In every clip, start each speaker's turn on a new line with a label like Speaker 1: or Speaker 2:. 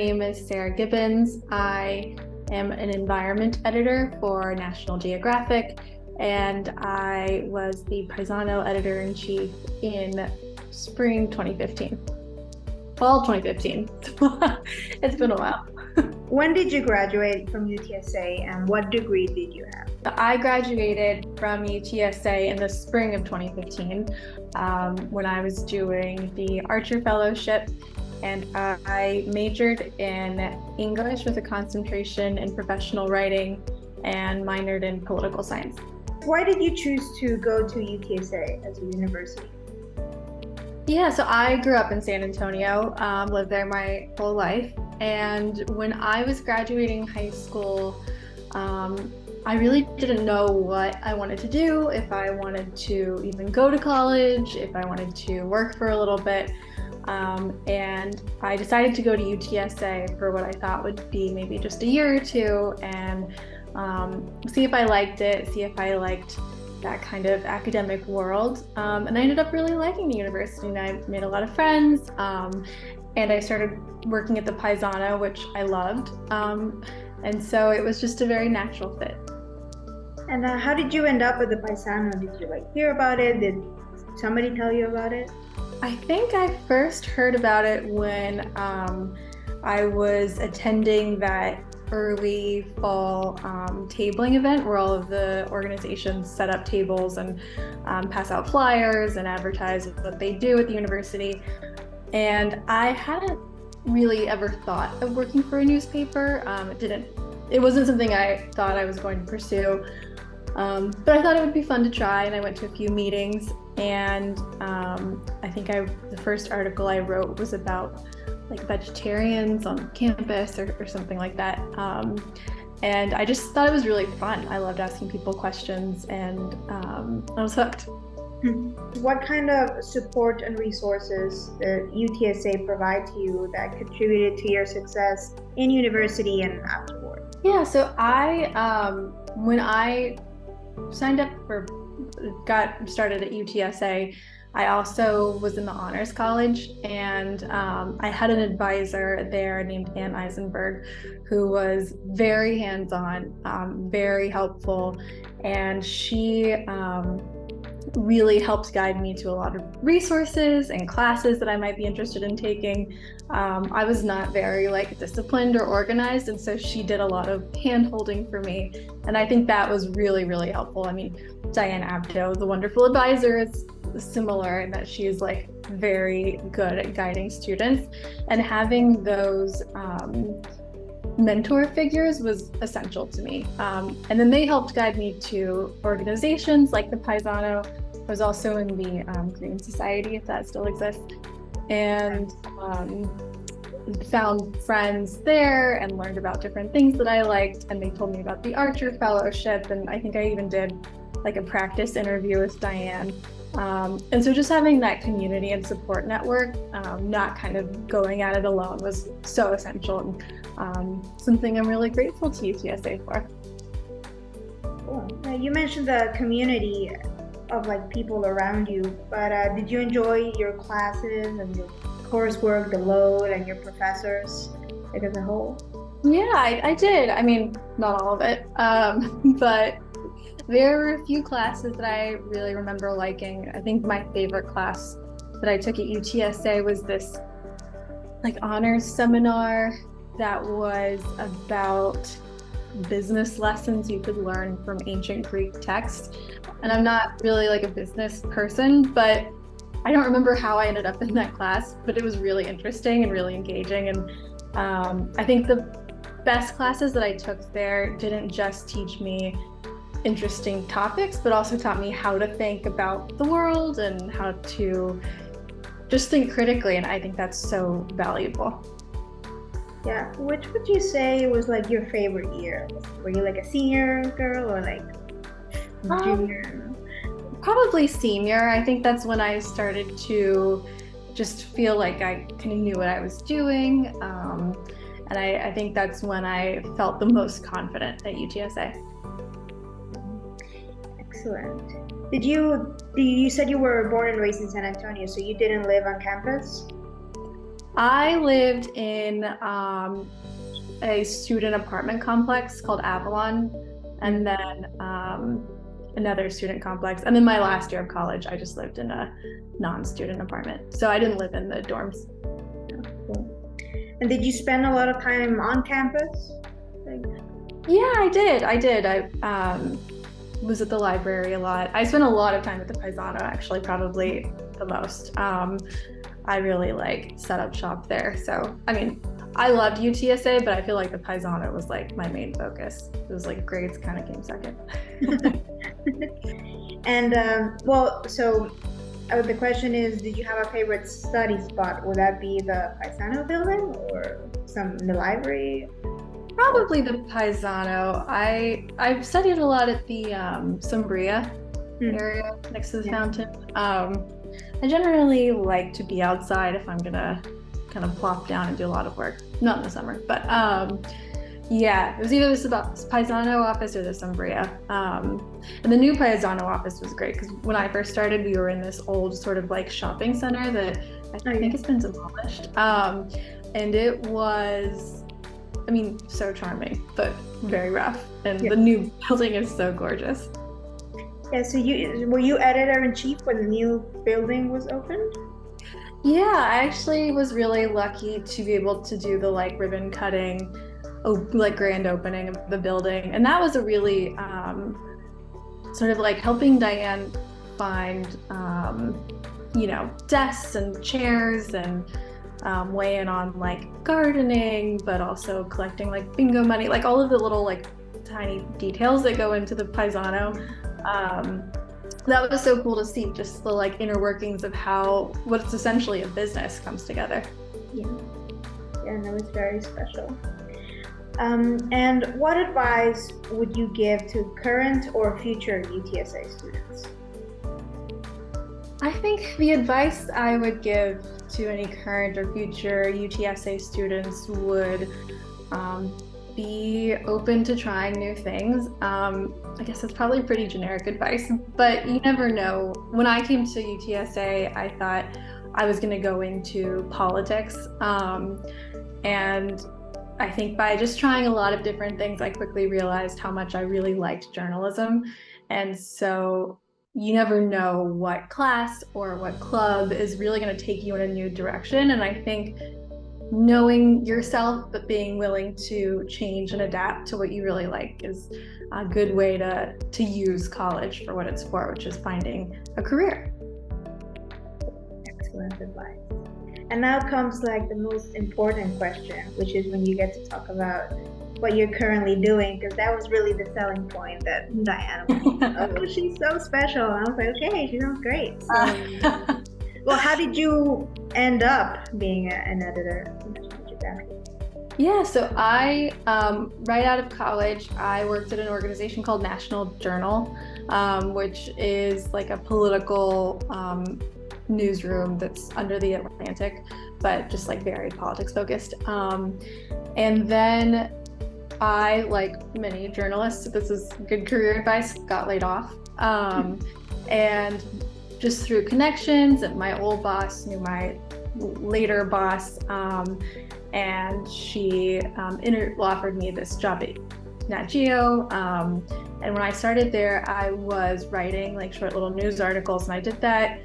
Speaker 1: name is Sarah Gibbens. I am an environment editor for National Geographic, and I was the Paisano editor-in-chief in spring 2015. Fall 2015. It's been a while.
Speaker 2: When did you graduate from UTSA and what degree did you have?
Speaker 1: I graduated from UTSA in the spring of 2015 when I was doing the Archer Fellowship, and I majored in English with a concentration in professional writing and minored in political science.
Speaker 2: Why did you choose to go to UTSA as a university?
Speaker 1: Yeah, so I grew up in San Antonio, lived there my whole life. And when I was graduating high school, I really didn't know what I wanted to do, if I wanted to even go to college, if I wanted to work for a little bit. And I decided to go to UTSA for what I thought would be maybe just a year or two and see if I liked it, see if I liked that kind of academic world. And I ended up really liking the university, and I made a lot of friends. And I started working at the Paisano, which I loved. And so it was just a very natural fit.
Speaker 2: And how did you end up at the Paisano? Did you hear about it? Did somebody tell you about it?
Speaker 1: I think I first heard about it when I was attending that early fall tabling event where all of the organizations set up tables and pass out flyers and advertise what they do at the university. And I hadn't really ever thought of working for a newspaper. It wasn't something I thought I was going to pursue, but I thought it would be fun to try, and I went to a few meetings, and I think the first article I wrote was about vegetarians on campus or something like that. And I just thought it was really fun. I loved asking people questions, and I was hooked.
Speaker 2: What kind of support and resources did UTSA provide to you that contributed to your success in university and afterward?
Speaker 1: Yeah, so when I signed up got started at UTSA, I also was in the honors college, and I had an advisor there named Ann Eisenberg, who was very hands-on, very helpful, and she really helped guide me to a lot of resources and classes that I might be interested in taking. I was not very disciplined or organized, and so she did a lot of hand-holding for me, and I think that was really, really helpful. I mean, Diane Abdo, the wonderful advisor, is similar in that she is very good at guiding students, and having those mentor figures was essential to me. And then they helped guide me to organizations like the Paisano. I was also in the Green Society, if that still exists, and found friends there and learned about different things that I liked. And they told me about the Archer Fellowship, and I think I even did a practice interview with Diane. And so just having that community and support network, not kind of going at it alone, was so essential, and something I'm really grateful to UTSA for.
Speaker 2: Cool. You mentioned the community of people around you, but did you enjoy your classes and your coursework, the load, and your professors as a whole?
Speaker 1: Yeah, I did. I mean, not all of it, but there were a few classes that I really remember liking. I think my favorite class that I took at UTSA was this honors seminar that was about business lessons you could learn from ancient Greek texts. And I'm not really a business person, but I don't remember how I ended up in that class, but it was really interesting and really engaging. And I think the best classes that I took there didn't just teach me interesting topics, but also taught me how to think about the world and how to just think critically, and I think that's so valuable.
Speaker 2: Yeah, which would you say was your favorite year? Were you a senior girl or junior?
Speaker 1: Probably senior. I think that's when I started to just feel like I kind of knew what I was doing, and I think that's when I felt the most confident at UTSA.
Speaker 2: Excellent. You said you were born and raised in San Antonio, so you didn't live on campus?
Speaker 1: I lived in a student apartment complex called Avalon, and then another student complex. And then my last year of college, I just lived in a non-student apartment. So I didn't live in the dorms.
Speaker 2: And did you spend a lot of time on campus? Like,
Speaker 1: Yeah, I did. I was at the library a lot. I spent a lot of time at the Paisano, actually, probably the most. I really like set up shop there. So, I mean, I loved UTSA, but I feel like the Paisano was like my main focus. It was like grades kind of came second.
Speaker 2: and the question is, did you have a favorite study spot? Would that be the Paisano building or some in the library?
Speaker 1: Probably the Paisano. I've studied a lot at the Sombria area next to the fountain. I generally like to be outside if I'm gonna kind of plop down and do a lot of work. Not in the summer, but yeah, it was either the Paisano office or the Sombria. And the new Paisano office was great because when I first started, we were in this old sort of like shopping center that I think it's been demolished. And it was, I mean, so charming, but very rough. And the new building is so gorgeous.
Speaker 2: Yeah, so were you editor-in-chief when the new building was opened?
Speaker 1: Yeah, I actually was really lucky to be able to do the like ribbon cutting, like grand opening of the building. And that was a really sort of like helping Diane find, desks and chairs and weigh in on like gardening, but also collecting like bingo money, like all of the little like tiny details that go into the Paisano. That was so cool to see, just the like inner workings of how what's essentially a business comes together.
Speaker 2: Yeah, that was very special. And what advice would you give to current or future UTSA students?
Speaker 1: I think the advice I would give to any current or future UTSA students would be open to trying new things. I guess that's probably pretty generic advice, but you never know. When I came to UTSA, I thought I was going to go into politics. And I think by just trying a lot of different things, I quickly realized how much I really liked journalism. And so you never know what class or what club is really going to take you in a new direction. And I think knowing yourself, but being willing to change and adapt to what you really like is a good way to use college for what it's for, which is finding a career.
Speaker 2: Excellent advice. And now comes like the most important question, which is when you get to talk about what you're currently doing, because that was really the selling point that Diana was like, oh, she's so special. And I was like, okay, she sounds great. So, well, how did you end up being an editor in National Geographic?
Speaker 1: Yeah, so I, right out of college, I worked at an organization called National Journal, which is like a political newsroom that's under the Atlantic, but just like very politics focused. And then I, like many journalists, this is good career advice, got laid off. And just through connections, and my old boss knew my later boss, and she offered me this job at NatGeo. And when I started there, I was writing like short little news articles, and I did that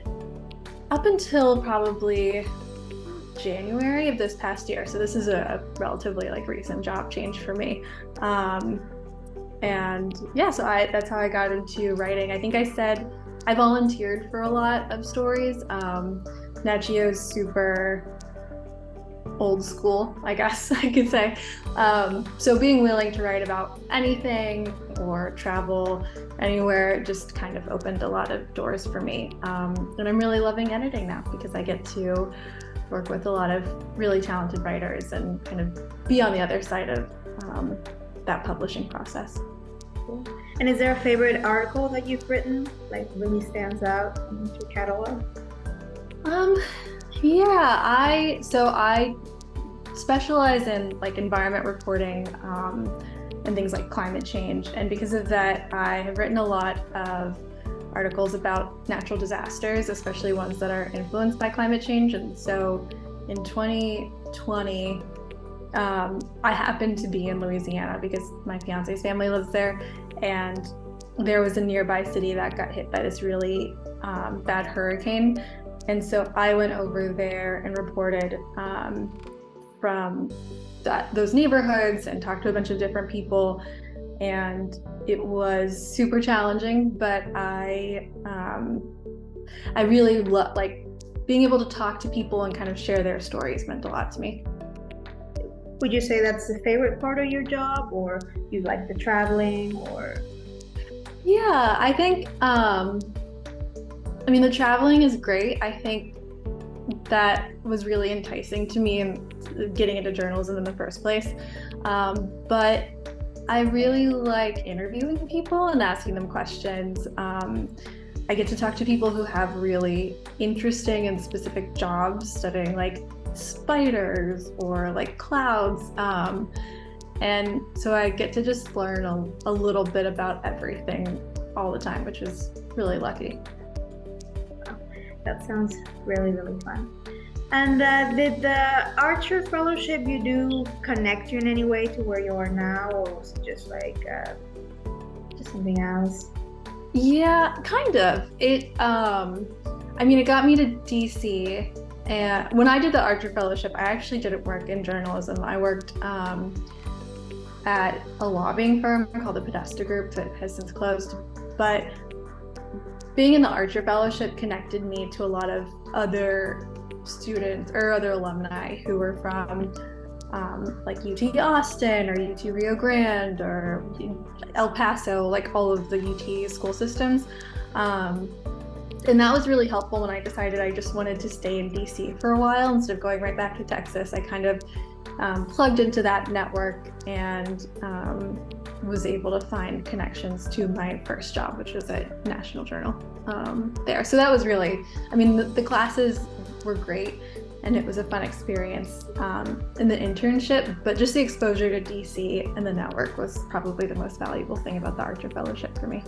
Speaker 1: up until probably January of this past year. So this is a relatively like recent job change for me. And yeah, so that's how I got into writing. I think I said I volunteered for a lot of stories. NatGeo is super old school, I guess I could say. So being willing to write about anything or travel anywhere just kind of opened a lot of doors for me. And I'm really loving editing now because I get to work with a lot of really talented writers and kind of be on the other side of that publishing process.
Speaker 2: Cool. And is there a favorite article that you've written, like really stands out in your catalog?
Speaker 1: Yeah, I specialize in like environment reporting and things like climate change. And because of that, I have written a lot of articles about natural disasters, especially ones that are influenced by climate change. And so in 2020, I happened to be in Louisiana because my fiance's family lives there, and there was a nearby city that got hit by this really bad hurricane. And so I went over there and reported from those neighborhoods and talked to a bunch of different people. And it was super challenging, but I really like being able to talk to people and kind of share their stories meant a lot to me.
Speaker 2: Would you say that's the favorite part of your job, or you like the traveling, or?
Speaker 1: Yeah, I think, the traveling is great. I think that was really enticing to me in getting into journalism in the first place. But I really like interviewing people and asking them questions. I get to talk to people who have really interesting and specific jobs, studying like spiders or like clouds. And so I get to just learn a little bit about everything all the time, which is really lucky.
Speaker 2: That sounds really, really fun. And did the Archer Fellowship you do connect you in any way to where you are now, or was it just like just something else?
Speaker 1: Yeah, kind of. It got me to DC, and when I did the Archer Fellowship, I actually didn't work in journalism. I worked at a lobbying firm called the Podesta Group that has since closed. But being in the Archer Fellowship connected me to a lot of other students or other alumni who were from like UT Austin or UT Rio Grande or El Paso, like all of the UT school systems. And that was really helpful when I decided I just wanted to stay in DC for a while instead of going right back to Texas. I kind of plugged into that network and was able to find connections to my first job, which was at National Journal there. So that was really, the classes were great and it was a fun experience in the internship, but just the exposure to DC and the network was probably the most valuable thing about the Archer Fellowship for me.